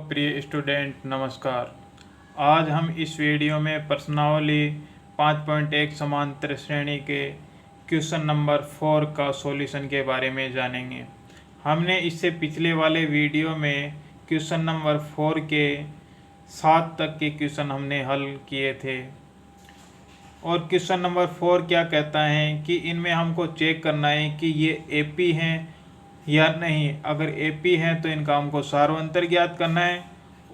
प्रिय स्टूडेंट, नमस्कार। आज हम इस वीडियो में प्रश्नावली 5.1 समांतर श्रेणी के क्वेश्चन नंबर 4 का सॉल्यूशन के बारे में जानेंगे। हमने इससे पिछले वाले वीडियो में क्वेश्चन नंबर 4 के 7 तक के क्वेश्चन हमने हल किए थे और क्वेश्चन नंबर 4 क्या कहता है कि इनमें हमको चेक करना है कि ये एपी हैं या नहीं। अगर एपी हैं तो इनका हमको सार्वंतर ज्ञात करना है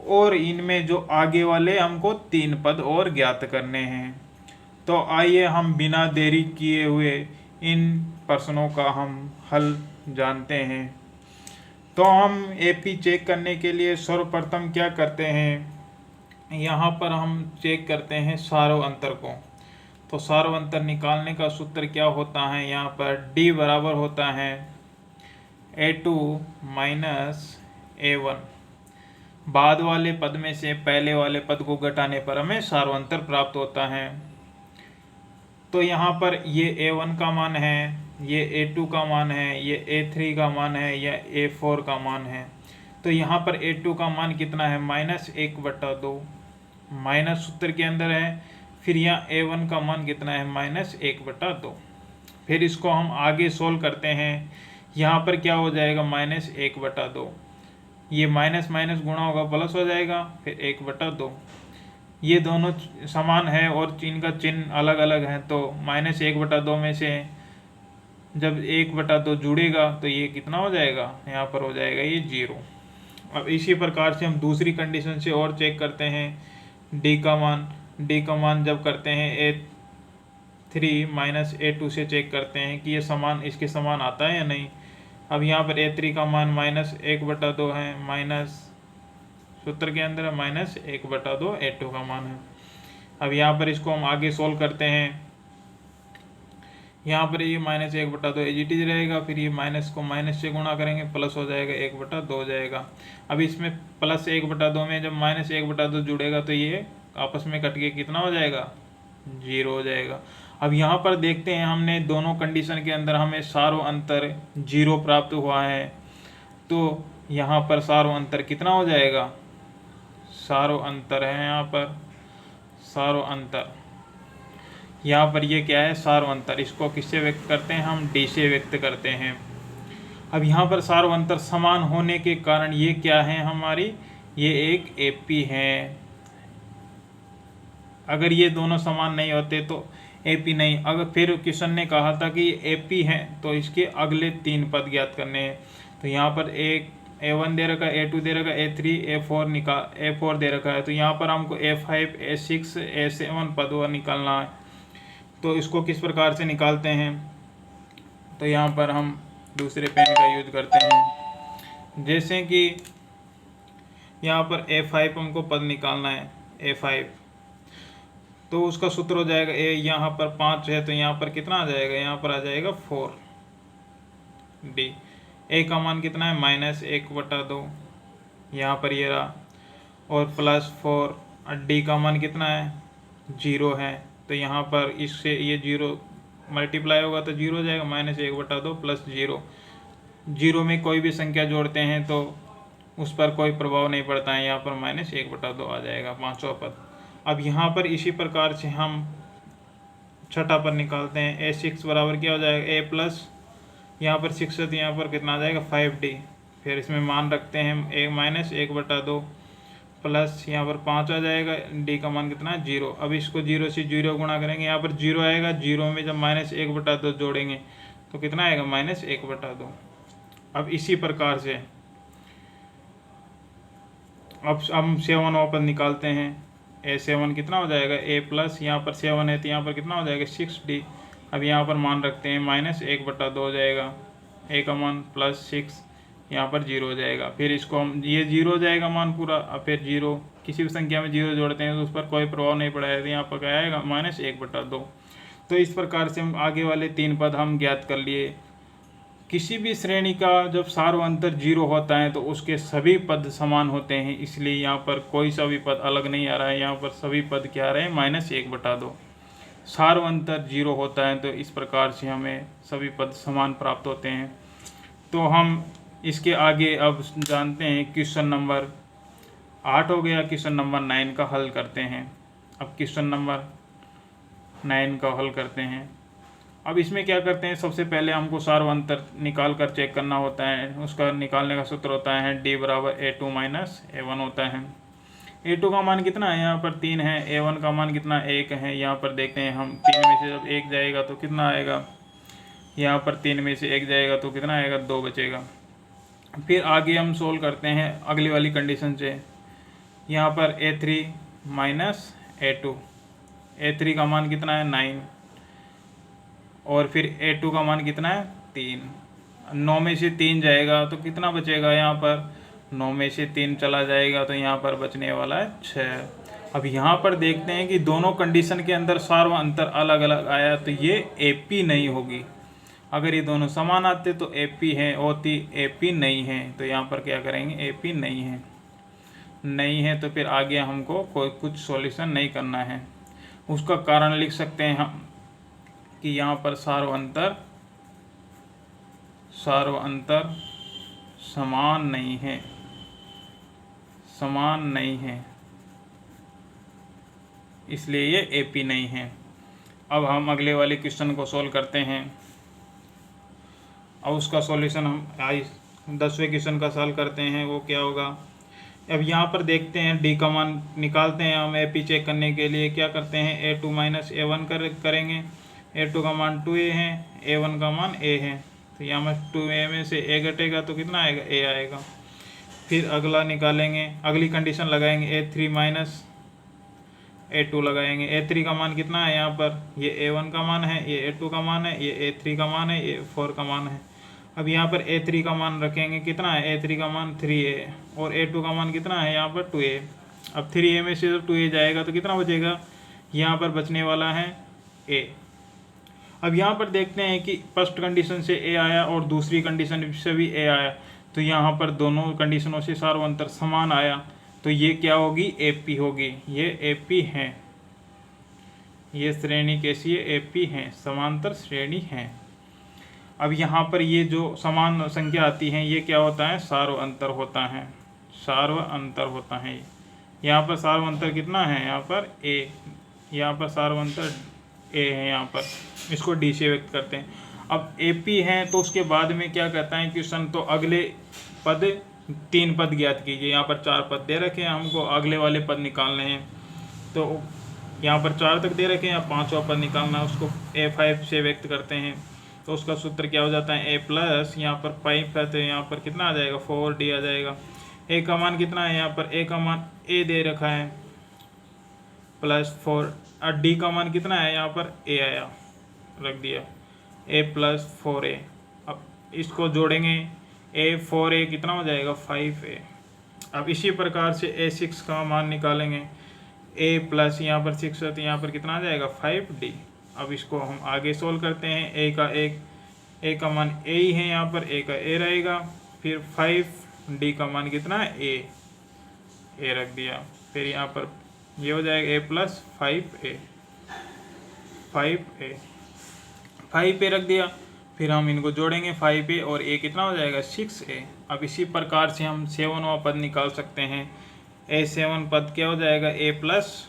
और इनमें जो आगे वाले हमको 3 पद और ज्ञात करने हैं। तो आइए हम बिना देरी किए हुए इन प्रश्नों का हम हल जानते हैं। तो हम एपी चेक करने के लिए सर्वप्रथम क्या करते हैं, यहाँ पर हम चेक करते हैं सार्वंतर को। तो सार्वंतर निकालने का सूत्र क्या होता है, यहाँ पर D बराबर होता है A2 माइनस A1। बाद वाले पद में से पहले वाले पद को घटाने पर हमें सार्वंतर प्राप्त होता है। तो यहाँ पर ये A1 का मान है, ये A2 का मान है, ये A3 का मान है, या A4 का मान है। तो यहाँ पर A2 का मान कितना है, -1/2 माइनस सूत्र के अंदर है। फिर यहाँ A1 का मान कितना है, -1/2। फिर इसको हम आगे सोल्व करते हैं। यहाँ पर क्या हो जाएगा, -1/2। ये माइनस माइनस गुणा होगा प्लस हो जाएगा, फिर 1/2। ये दोनों समान है और इनका चिन्ह अलग अलग है। तो -1/2 में से जब 1/2 जुड़ेगा तो ये कितना हो जाएगा, यहाँ पर हो जाएगा ये 0। अब इसी प्रकार से हम दूसरी कंडीशन से और चेक करते हैं। डी का मान जब करते हैं A3 माइनस A2 से चेक करते हैं कि ये समान इसके समान आता है या नहीं। अब यहाँ पर A3 का मान -1/2 है, माइनस सूत्र के अंदर है -1/2 A2 का मान है। अब यहाँ पर इसको हम आगे सोल्व करते हैं। यहाँ पर ये -1/2 एजिटिज रहेगा, फिर ये माइनस को माइनस से गुणा करेंगे, प्लस हो जाएगा 1/2 हो जाएगा। अब इसमें प्लस 1/2 में जब -1/2 जुड़ेगा तो ये आपस में कट के कितना हो जाएगा, 0 हो जाएगा। अब यहाँ पर देखते हैं, हमने दोनों कंडीशन के अंदर हमें सार्वंतर 0 प्राप्त हुआ है। तो यहाँ पर सार्वंतर कितना हो जाएगा, सार्वंतर है यहाँ पर सार्वंतर, यहाँ पर ये क्या है, सार्वंतर। इसको किससे व्यक्त करते हैं, हम D से व्यक्त करते हैं। अब यहाँ पर सार्वंतर समान होने के कारण ये क्या है हमारी, ये एक एपी है। अगर ये दोनों समान नहीं होते तो एपी नहीं। अगर फिर क्वेश्चन ने कहा था कि एपी है तो इसके अगले 3 पद ज्ञात करने हैं। तो यहाँ पर एक A1 दे रखा है, A2 दे रखा है, A3 A4 दे रखा है। तो यहाँ पर हमको A5 A6 A7 पद निकालना है। तो इसको किस प्रकार से निकालते हैं, तो यहाँ पर हम दूसरे पेन का यूज करते हैं। जैसे कि यहाँ पर A5 हमको पद निकालना है, A5, तो उसका सूत्र हो जाएगा ए, यहाँ पर 5 है तो यहाँ पर कितना आ जाएगा, यहाँ पर आ जाएगा 4D। ए का मान कितना है, -1/2, यहाँ पर ये रहा, और +4। D का मान कितना है, 0 है। तो यहाँ पर इससे ये 0 मल्टीप्लाई होगा तो 0 हो जाएगा, -1/2 + 0। 0 में कोई भी संख्या जोड़ते हैं तो उस पर कोई प्रभाव नहीं पड़ता है, यहाँ पर -1/2 आ जाएगा, पांचवा पद। अब यहाँ पर इसी प्रकार से हम छठा पद निकालते हैं। A6 बराबर क्या हो जाएगा, A प्लस यहाँ पर 6 है तो यहाँ पर कितना आ जाएगा, 5D। फिर इसमें मान रखते हैं -1/2 प्लस यहाँ पर 5 आ जाएगा, D का मान कितना है, 0। अब इसको 0 से 0 गुणा करेंगे, यहाँ पर 0 आएगा, 0 में जब -1/2 जोड़ेंगे तो कितना आएगा, -1/2। अब इसी प्रकार से अब हम 7वां पद निकालते हैं। A7 कितना हो जाएगा, A प्लस यहाँ पर 7 है तो यहाँ पर कितना हो जाएगा, 6D। अब यहाँ पर मान रखते हैं, -1/2 हो जाएगा, A का मान +6, यहाँ पर 0 हो जाएगा। फिर इसको हम ये 0 हो जाएगा मान पूरा। अब फिर 0 किसी भी संख्या में 0 जोड़ते हैं तो उस पर कोई प्रभाव नहीं पड़ेगा, तो यहाँ पर क्या आएगा, -1/2। तो इस प्रकार से हम आगे वाले 3 पद हम ज्ञात कर लिए। किसी भी श्रेणी का जब सार्वंतर 0 होता है तो उसके सभी पद समान होते हैं, इसलिए यहाँ पर कोई सा भी पद अलग नहीं आ रहा है। यहाँ पर सभी पद क्या आ रहे हैं, -1/2। सार्वंतर 0 होता है तो इस प्रकार से हमें सभी पद समान प्राप्त होते हैं। तो हम इसके आगे अब जानते हैं क्वेश्चन नंबर 8 हो गया। क्वेश्चन नंबर 9 का हल करते हैं। अब क्वेश्चन नंबर 9 का हल करते हैं। अब इसमें क्या करते हैं, सबसे पहले हमको सार्वअंतर निकाल कर चेक करना होता है। उसका निकालने का सूत्र होता है D बराबर A2 माइनस A1 होता है। A2 का मान कितना है, यहाँ पर 3 है। A1 का मान कितना, 1 है। यहाँ पर देखते हैं हम, 3 में से जब 1 जाएगा तो कितना आएगा, यहाँ पर 3 में से 1 जाएगा तो कितना आएगा, 2 बचेगा। फिर आगे हम सोल्व करते हैं अगली वाली कंडीशन से। यहाँ पर A3 माइनस A2, A3 का मान कितना है, 9, और फिर A2 का मान कितना है, 3। 9 में से 3 जाएगा तो कितना बचेगा, यहाँ पर 9 में से 3 चला जाएगा तो यहाँ पर बचने वाला है 6। अब यहाँ पर देखते हैं कि दोनों कंडीशन के अंदर सार्वअंतर अलग अलग आया तो ये AP नहीं होगी। अगर ये दोनों समान आते तो AP है, होती AP नहीं है। तो यहाँ पर क्या करेंगे, AP नहीं है, नहीं है तो फिर आगे हमको कोई कुछ सॉल्यूशन नहीं करना है। उसका कारण लिख सकते हैं हम कि यहाँ पर सार्वअंतर समान नहीं है, समान नहीं है, इसलिए ये AP नहीं है। अब हम अगले वाले क्वेश्चन को सॉल्व करते हैं। अब उसका सॉल्यूशन हम 10वें क्वेश्चन का सॉल्व करते हैं। वो क्या होगा, अब यहाँ पर देखते हैं D का मान निकालते हैं हम। AP चेक करने के लिए क्या करते हैं, A2 माइनस A1 करेंगे। A2 का मान 2A है, A1 का मान A है। तो यहाँ में 2A में से A घटेगा तो कितना आएगा, A आएगा। फिर अगला निकालेंगे, अगली कंडीशन लगाएंगे, A3 माइनस A2 लगाएंगे। A3 का मान कितना है, यहाँ पर ये A1 का मान है, ये A2 का मान है, ये A3 का मान है, ये 4 का मान है। अब यहाँ पर A3 का मान रखेंगे, कितना है, A3 का मान 3A, और A2 का मान कितना है, यहाँ पर 2A। अब 3A में से जब 2A जाएगा तो कितना बचेगा, यहाँ पर बचने वाला है A। अब यहाँ पर देखते हैं कि फर्स्ट कंडीशन से A आया और दूसरी कंडीशन से भी A आया, तो यहाँ पर दोनों कंडीशनों से सार्वअंतर समान आया तो ये क्या होगी, AP होगी। ये AP है, ये श्रेणी कैसी है, AP है, समांतर श्रेणी है। अब यहाँ पर ये जो समान संख्या आती है ये क्या होता है, सार्वअंतर होता है, सार्वअंतर होता है। यहाँ पर सार्वअंतर कितना है, यहाँ पर A, यहाँ पर सार्वअंतर A है, यहाँ पर इसको D से व्यक्त करते हैं। अब AP है तो उसके बाद में क्या कहता है क्वेश्चन, तो अगले पद 3 पद ज्ञात कीजिए। यहाँ पर 4 पद दे रखे हैं, हमको अगले वाले पद निकालने हैं। तो यहाँ पर 4 तक दे रखे हैं, यहाँ 5वां पद निकालना है, उसको A5 से व्यक्त करते हैं। तो उसका सूत्र क्या हो जाता है, A प्लस यहाँ पर 5 है तो यहाँ पर कितना आ जाएगा, 4D आ जाएगा। A का मान कितना है, यहाँ पर A का मान A दे रखा है प्लस 4, और D का मान कितना है, यहाँ पर A आया, रख दिया A प्लस 4A। अब इसको जोड़ेंगे, A 4A कितना हो जाएगा, 5A। अब इसी प्रकार से A6 का मान निकालेंगे, A प्लस यहाँ पर 6 है तो यहाँ पर कितना आ जाएगा, 5D। अब इसको हम आगे सोल्व करते हैं। A का मान A ही है, यहाँ पर A का A रहेगा। फिर 5D का मान कितना है, A रख दिया। फिर यहाँ पर ये हो जाएगा A प्लस 5A रख दिया। फिर हम इनको जोड़ेंगे, 5A और A कितना हो जाएगा, 6A। अब इसी प्रकार से हम 7वां पद निकाल सकते हैं। A7 पद क्या हो जाएगा, A प्लस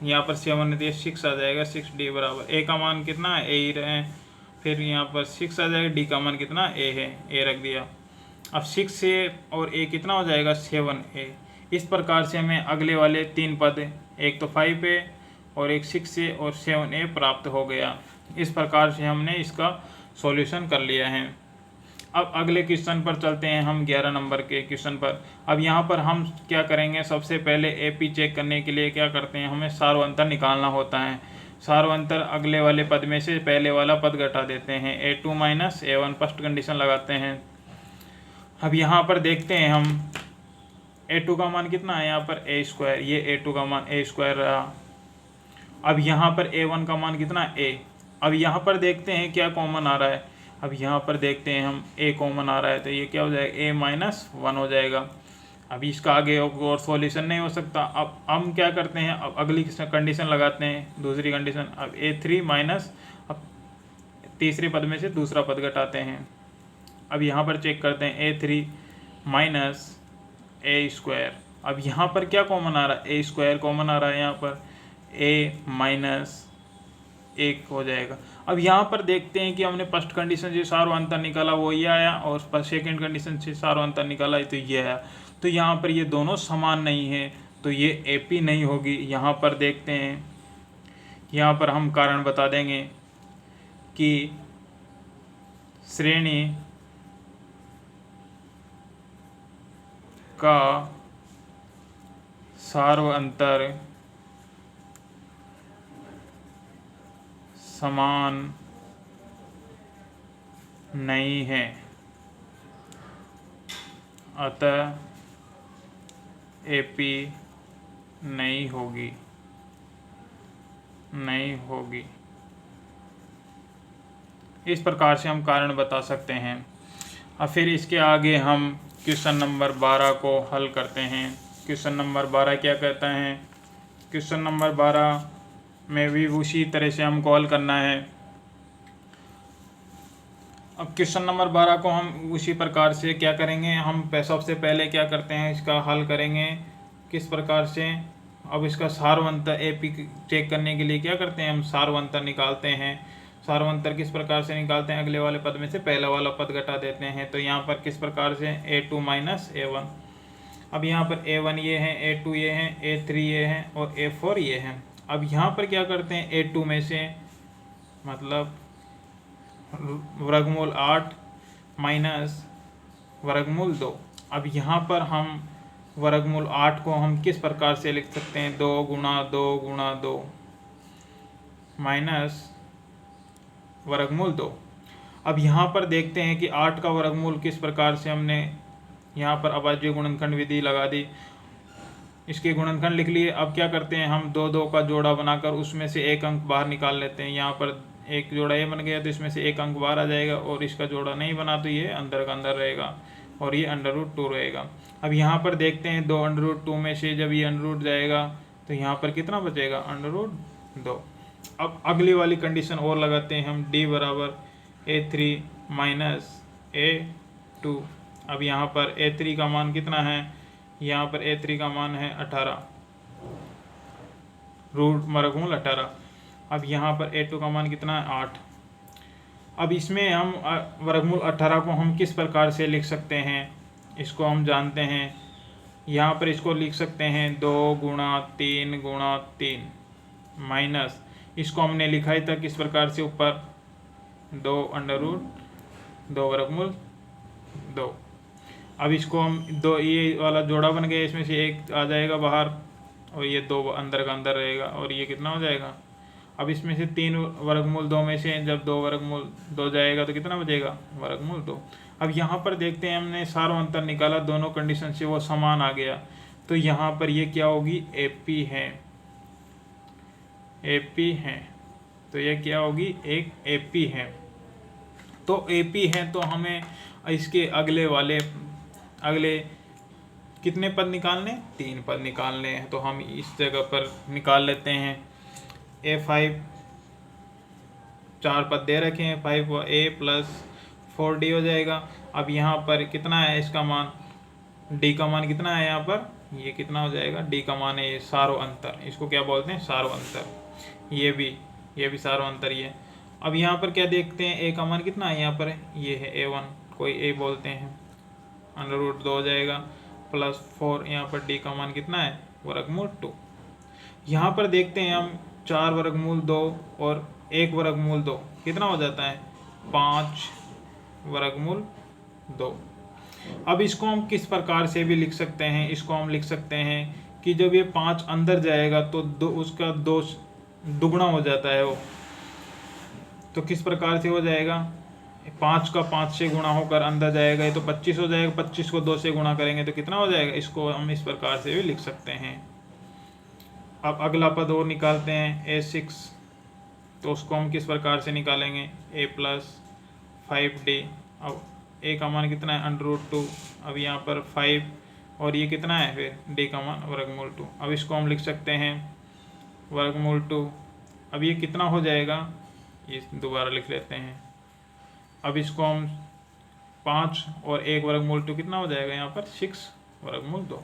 यहाँ पर 7 दिया, 6 आ जाएगा, 6D बराबर A का मान कितना है, A ही रहे। फिर यहाँ पर 6 आ जाएगा, D का मान कितना A है, A रख दिया। अब 6A और A कितना हो जाएगा, 7A। इस प्रकार से हमें अगले वाले 3 पद, एक तो 5A और एक 6A और 7A प्राप्त हो गया। इस प्रकार से हमने इसका सॉल्यूशन कर लिया है। अब अगले क्वेश्चन पर चलते हैं हम, 11 नंबर के क्वेश्चन पर। अब यहाँ पर हम क्या करेंगे, सबसे पहले AP चेक करने के लिए क्या करते हैं, हमें सार्वअंतर निकालना होता है। सार्वअंतर अगले वाले पद में से पहले वाला पद घटा देते हैं, A2 minus A1 first condition लगाते हैं। अब यहाँ पर देखते हैं हम, A2 का मान कितना है, यहाँ पर A², ये A2 का मान A² रहा। अब यहाँ पर A1 का मान कितना है, A। अब यहाँ पर देखते हैं क्या कॉमन आ रहा है। अब यहाँ पर देखते हैं हम, A कॉमन आ रहा है तो ये क्या हो जाएगा, A माइनस 1 हो जाएगा। अब इसका आगे और सॉल्यूशन नहीं हो सकता। अब हम क्या करते हैं, अब अगली कंडीशन लगाते हैं, दूसरी कंडीशन। अब A3 माइनस, अब तीसरे पद में से दूसरा पद घटाते हैं। अब यहाँ पर चेक करते हैं, A3 माइनस A²। अब यहाँ पर क्या कॉमन आ रहा है, ए स्क्वायर कॉमन आ रहा है, यहाँ पर ए माइनस 1 हो जाएगा। अब यहाँ पर देखते हैं कि हमने फर्स्ट कंडीशन से सारो अंतर निकाला वो ये आया, और सेकेंड कंडीशन से सारो अंतर निकाला तो ये आया। तो यहाँ पर ये दोनों समान नहीं है, तो ये एपी नहीं होगी। यहाँ पर देखते हैं, यहाँ पर हम कारण बता देंगे कि श्रेणी का सारो अंतर समान नहीं है, अतः एपी नहीं होगी। इस प्रकार से हम कारण बता सकते हैं। अब फिर इसके आगे हम क्वेश्चन नंबर 12 को हल करते हैं। क्वेश्चन नंबर 12 क्या कहता है, क्वेश्चन नंबर 12 में भी उसी तरह से हमको हल करना है। अब क्वेश्चन नंबर 12 को हम उसी प्रकार से क्या करेंगे, हम सबसे पहले क्या करते हैं, इसका हल करेंगे किस प्रकार से। अब इसका सारवंतर एपी चेक करने के लिए क्या करते हैं, हम सारवंतर निकालते हैं। सारवंतर किस प्रकार से निकालते हैं, अगले वाले पद में से पहला वाला पद घटा देते हैं। तो यहाँ पर किस प्रकार से a2 माइनस a1। अब यहाँ पर a1 ये है, a2 ये है, a3 ये है और a4 ये है। अब यहाँ पर क्या करते हैं, a2 में से मतलब वर्गमूल 8 माइनस वर्गमूल 2। अब यहाँ पर हम वर्गमूल 8 को हम किस प्रकार से लिख सकते हैं, 2 गुणा 2 गुणा 2 माइनस वर्गमूल 2। अब यहाँ पर देखते हैं कि 8 का वर्गमूल किस प्रकार से, हमने यहाँ पर अभाज्य गुणनखंड विधि लगा दी, इसके गुणनखंड लिख लिए। अब क्या करते हैं, हम 2 का जोड़ा बनाकर उसमें से एक अंक बाहर निकाल लेते हैं। यहाँ पर एक जोड़ा ये बन गया तो इसमें से एक अंक बाहर आ जाएगा, और इसका जोड़ा नहीं बना तो ये अंदर का अंदर रहेगा और ये √2 रहेगा। अब यहाँ पर देखते हैं 2 √2 में से जब ये √ जाएगा तो यहाँ पर कितना बचेगा, √2। अब अगली वाली कंडीशन और लगाते हैं हम, d बराबर a3 माइनस a2। अब यहाँ पर a3 का मान कितना है, यहाँ पर a3 का मान है 18 वर्गमूल 18। अब यहाँ पर a2 का मान कितना है, 8। अब इसमें हम वर्गमूल 18 को हम किस प्रकार से लिख सकते हैं, इसको हम जानते हैं। यहाँ पर इसको लिख सकते हैं 2 गुणा 3 गुणा 3 माइनस, इसको हमने लिखा ही था किस प्रकार से, ऊपर 2 वर्गमूल 2। अब इसको हम ये वाला जोड़ा बन गया, इसमें से एक आ जाएगा बाहर और ये 2 अंदर का अंदर रहेगा, और ये कितना हो जाएगा। अब इसमें से 3 वर्गमूल 2 में से जब 2 वर्गमूल 2 जाएगा तो कितना बचेगा, वर्गमूल 2। अब यहाँ पर देखते हैं, हमने सारो अंतर निकाला, दोनों कंडीशन से वो समान आ गया, तो यहाँ पर ये क्या होगी, एपी है। तो ये क्या होगी, एक एपी है। तो एपी है तो हमें इसके अगले कितने पद निकालने, 3 पद निकालने हैं। तो हम इस जगह पर निकाल लेते हैं। a5 4 पद दे रखे हैं, 5a + 4d हो जाएगा। अब यहाँ पर कितना है इसका मान, d का मान कितना है, यहाँ पर ये कितना हो जाएगा, d का मान है ये सारो अंतर, इसको क्या बोलते हैं, सारो अंतर। ये भी सारो अंतर ही है। अब यहाँ पर क्या देखते हैं, a का मान कितना है, यहाँ पर ये है a1, कोई a बोलते हैं, √2 हो जाएगा +4। यहाँ पर d का मान कितना है, वर्गमूल 2। यहाँ पर देखते हैं हम 4 वर्गमूल 2 और 1 वर्गमूल 2 कितना हो जाता है, 5 वर्गमूल 2। अब इसको हम किस प्रकार से भी लिख सकते हैं, इसको हम लिख सकते हैं कि जब ये 5 अंदर जाएगा तो उसका 2 दुगुना हो जाता है वो। तो किस प्रकार से हो जाएगा, 5 का 5 से गुणा होकर अंदर जाएगा, ये तो 25 हो जाएगा। 25 को 2 से गुणा करेंगे तो कितना हो जाएगा, इसको हम इस प्रकार से भी लिख सकते हैं। अब अगला पद और निकालते हैं, a6, तो उसको हम किस प्रकार से निकालेंगे, a + 5d। अब a का मान कितना है, √2। अब यहाँ पर 5 और ये कितना है, फिर d का मान वर्गमूल 2। अब इसको हम लिख सकते हैं वर्गमूल 2। अब ये कितना हो जाएगा, ये दोबारा लिख लेते हैं। अब इसको हम 5 और 1 वर्गमूल 2 कितना हो जाएगा, यहाँ पर 6 वर्गमूल 2।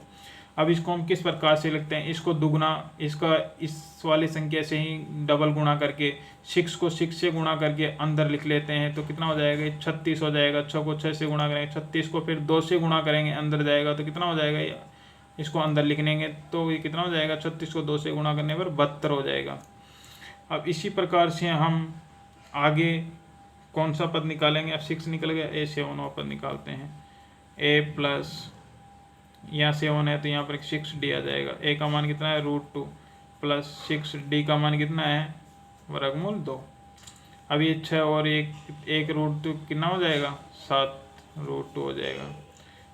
अब इसको हम किस प्रकार से लिखते हैं, इसको दुगना, इसका इस वाली संख्या से ही डबल गुणा करके 6 को 6 से गुणा करके अंदर लिख लेते हैं तो कितना हो जाएगा, 36 हो जाएगा। 6 को 6 से गुणा करेंगे 36 को, फिर 2 से गुणा करेंगे अंदर जाएगा तो कितना हो जाएगा, इसको अंदर लिख लेंगे तो ये कितना हो जाएगा, 36 को 2 से गुणा करने पर 72 हो जाएगा। अब इसी प्रकार से हम आगे कौन सा पद निकालेंगे, अब 6 निकल गया, A7 पद निकालते हैं। A प्लस यहाँ 7 है तो यहाँ पर 6D आ जाएगा। A का मान कितना है, √2 प्लस 6D का मान कितना है, वर्गमूल 2। अब ये 6 और एक √2 कितना हो जाएगा, 7 √2 हो जाएगा।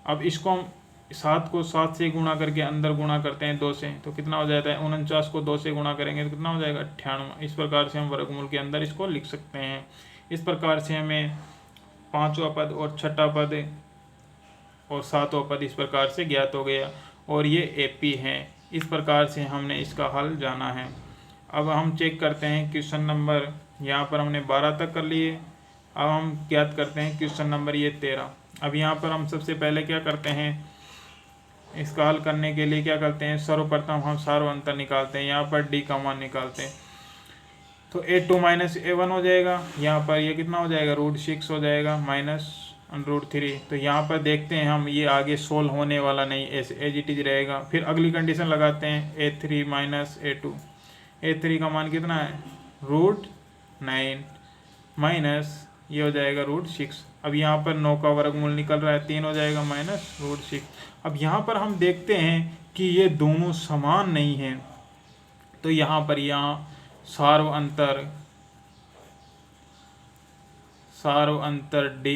अब इसको हम 7 को 7 से गुणा करके अंदर गुणा करते हैं 2 से तो कितना हो जाता है, 49 को 2 से गुणा करेंगे तो कितना हो जाएगा, 98। इस प्रकार से हम वर्गमूल के अंदर इसको लिख सकते हैं। इस प्रकार से हमें 5वां पद और 6ठा पद और 7वां पद इस प्रकार से ज्ञात हो गया और ये AP हैं। इस प्रकार से हमने इसका हल जाना है। अब हम चेक करते हैं क्वेश्चन नंबर, यहाँ पर हमने 12 तक कर लिए। अब हम ज्ञात करते हैं क्वेश्चन नंबर ये 13। अब यहाँ पर हम सबसे पहले क्या करते हैं, इसका हल करने के लिए क्या करते हैं, सर्वप्रथम हम सार्व अंतर निकालते हैं। यहाँ पर D का मान निकालते हैं तो A2 माइनस A1 हो जाएगा। यहाँ पर ये कितना हो जाएगा, √6 हो जाएगा माइनस √3। तो यहाँ पर देखते हैं हम, ये आगे सोल्व होने वाला नहीं, ऐसे एज इट इज रहेगा। फिर अगली कंडीशन लगाते हैं, A3 माइनस A2। A3 का मान कितना है, √9 माइनस ये हो जाएगा √6। अब यहाँ पर 9 का वर्गमूल निकल रहा है, 3 हो जाएगा माइनस √6। अब यहाँ पर हम देखते हैं कि ये दोनों समान नहीं हैं तो यहाँ पर सार्व अंतर D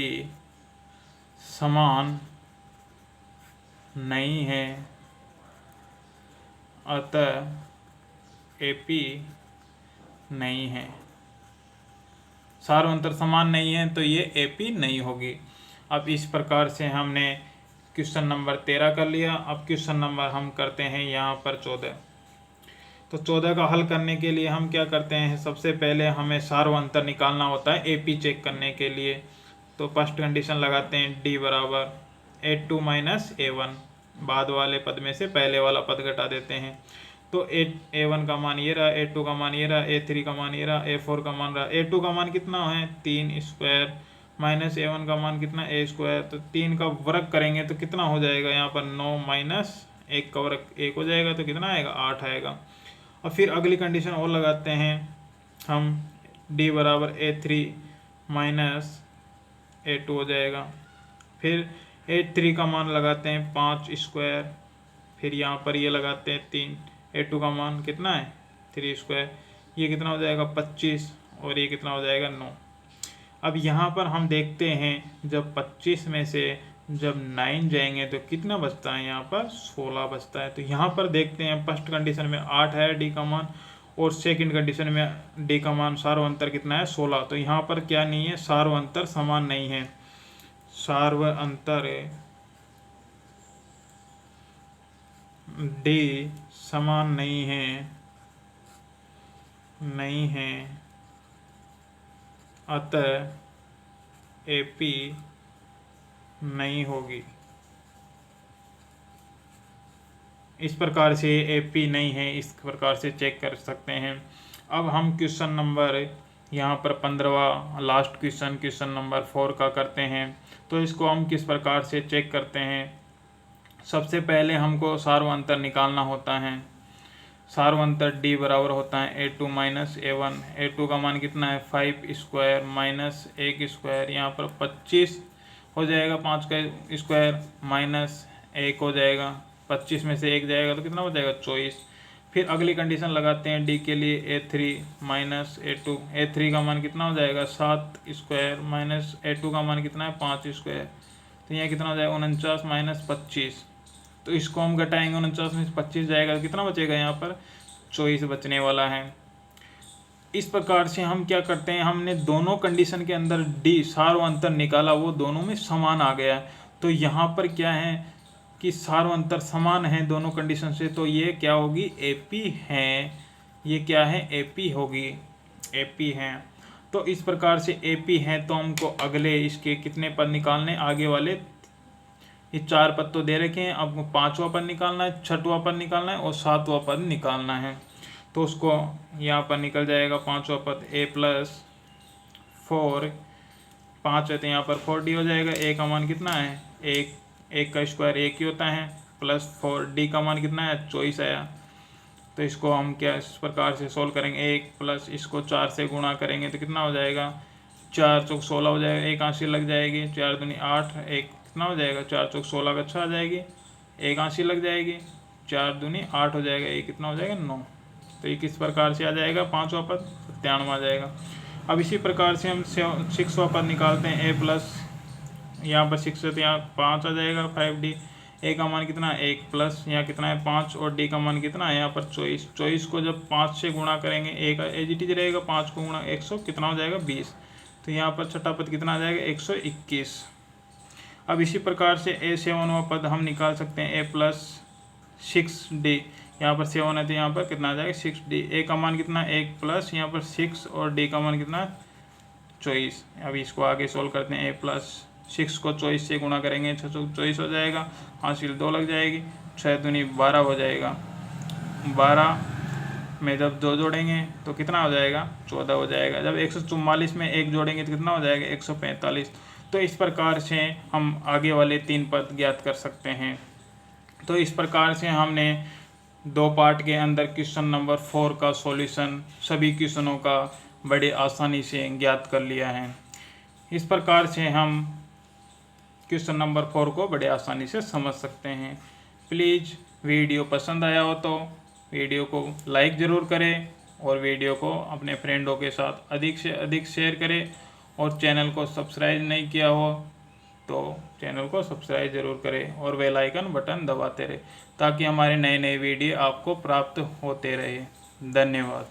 समान नहीं है, अतः AP नहीं है। सार्व अंतर समान नहीं है तो ये AP नहीं होगी। अब इस प्रकार से हमने क्वेश्चन नंबर 13 कर लिया। अब क्वेश्चन नंबर हम करते हैं यहाँ पर 14। तो 14 का हल करने के लिए हम क्या करते हैं, सबसे पहले हमें सार्व अंतर निकालना होता है AP चेक करने के लिए। तो फर्स्ट कंडीशन लगाते हैं, D बराबर A2 माइनस A1, बाद वाले पद में से पहले वाला पद घटा देते हैं। तो A1 का मान ये रहा, A2 का मान ये रहा, A3 का मान ये रहा, A4 का मान रहा। A2 का मान कितना है, 3 स्क्वायर माइनस A1 का मान कितना, A स्क्वायर। तो 3 का वर्ग करेंगे तो कितना हो जाएगा, यहाँ पर 9 माइनस 1 का वर्ग 1 हो जाएगा तो कितना आएगा, 8 आएगा। और फिर अगली कंडीशन और लगाते हैं हम, D बराबर A3 माइनस A2 हो जाएगा। फिर A3 का मान लगाते हैं 5 स्क्वायर, फिर यहाँ पर ये लगाते हैं 3। A2 का मान कितना है, 3 स्क्वायर, ये कितना हो जाएगा 25 और ये कितना हो जाएगा 9। अब यहाँ पर हम देखते हैं जब 25 में से जब 9 जाएंगे तो कितना बचता है, यहाँ पर 16 बचता है। तो यहाँ पर देखते हैं फर्स्ट कंडीशन में 8 है D का मान और सेकंड कंडीशन में D का मान सार्व अंतर कितना है, 16। तो यहाँ पर क्या नहीं है, सार्व अंतर समान नहीं है। सार्व अंतर D समान नहीं है, अतः AP नहीं होगी। इस प्रकार से AP नहीं है, इस प्रकार से चेक कर सकते हैं। अब हम क्वेश्चन नंबर यहाँ पर 15वां लास्ट क्वेश्चन नंबर 4 का करते हैं। तो इसको हम किस प्रकार से चेक करते हैं, सबसे पहले हमको सार्व अंतर निकालना होता है। सार्व अंतर D बराबर होता है A2 माइनस A1। A2 का मान कितना है, 5 स्क्वायर माइनस 1 स्क्वायर, यहाँ पर 25 हो जाएगा, 5 का स्क्वायर माइनस 1 हो जाएगा, 25 में से 1 जाएगा तो कितना हो जाएगा, 24। फिर अगली कंडीशन लगाते हैं D के लिए, A3 माइनस A2। A3 का मान कितना हो जाएगा, 7 स्क्वायर माइनस A2 का मान कितना है, 5 स्क्वायर। तो यहाँ कितना हो जाएगा, 49 माइनस 25। तो इसको हम घटाएंगे, 49 में से 25 जाएगा तो कितना बचेगा, यहाँ पर 24 बचने वाला है। इस प्रकार से हम क्या करते हैं, हमने दोनों कंडीशन के अंदर D सार्व अंतर निकाला, वो दोनों में समान आ गया। तो यहाँ पर क्या है कि सार्व अंतर समान है दोनों कंडीशन से, तो ये क्या होगी, AP है। ये क्या है, AP होगी, AP है। तो इस प्रकार से AP है तो हमको अगले इसके कितने पद निकालने, आगे वाले ये 4 पद तो दे रखे हैं, आपको 5वां पद निकालना है, 6वां पद निकालना है और 7वां पद निकालना है। तो उसको यहाँ पर निकल जाएगा 5वां पद a+4, 5 है तो यहाँ पर 4d हो जाएगा। a का मान कितना है, 1 का स्क्वायर 1 ही होता है, प्लस 4d का मान कितना है, 24 आया। तो इसको हम क्या इस प्रकार से सोल्व करेंगे, 1 प्लस इसको 4 से गुणा करेंगे तो कितना हो जाएगा, 4 चौक 16 हो जाएगा, 1 आंशी लग जाएगी, 4 दूनी 8, 1 कितना हो जाएगा, 4 चौक 16 का 6 आ जाएगी, 1 आंशी लग जाएगी, 4 दूनी 8 हो जाएगा, 1 कितना हो जाएगा 9। तो ये किस प्रकार से आ जाएगा, 5वां पद 97 आ जाएगा। अब इसी प्रकार से हम 6वां पद निकालते हैं, a प्लस यहाँ पर 6 है तो यहाँ 5 आ जाएगा, 5d। a का मान कितना है, 1 प्लस यहाँ कितना है 5 और d का मान कितना है यहाँ पर 24 को जब 5 से गुणा करेंगे a का एज इट इज रहेगा, 5 को गुणा 100 कितना हो जाएगा 20। तो यहाँ पर छठा पद कितना आ जाएगा 121। अब इसी प्रकार से a7वां पद हम निकाल सकते हैं, a+6d। यहाँ पर 7 है तो यहाँ पर कितना आ जाएगा 6d। a का मान कितना है 1 प्लस यहाँ पर 6 और d का मान कितना है 24। अभी इसको आगे सोल्व करते हैं, a+6 को 24 से गुणा करेंगे, 6 24 हो जाएगा, हासिल 2 लग जाएगी, 6 दूनी 12 हो जाएगा। 12 में जब 2 जोड़ेंगे तो कितना हो जाएगा 14 हो जाएगा। जब 144 में 1 जोड़ेंगे तो कितना हो जाएगा 145। तो इस प्रकार से हम आगे वाले 3 पद ज्ञात कर सकते हैं। तो इस प्रकार से हमने 2 पार्ट के अंदर क्वेश्चन नंबर 4 का सॉल्यूशन सभी क्वेश्चनों का बड़े आसानी से ज्ञात कर लिया है। इस प्रकार से हम क्वेश्चन नंबर 4 को बड़े आसानी से समझ सकते हैं। प्लीज़ वीडियो पसंद आया हो तो वीडियो को लाइक ज़रूर करें और वीडियो को अपने फ्रेंडों के साथ अधिक से अधिक शेयर करें, और चैनल को सब्सक्राइब नहीं किया हो तो चैनल को सब्सक्राइब ज़रूर करें और बेल आइकन बटन दबाते रहें ताकि हमारे नए नए वीडियो आपको प्राप्त होते रहे। धन्यवाद।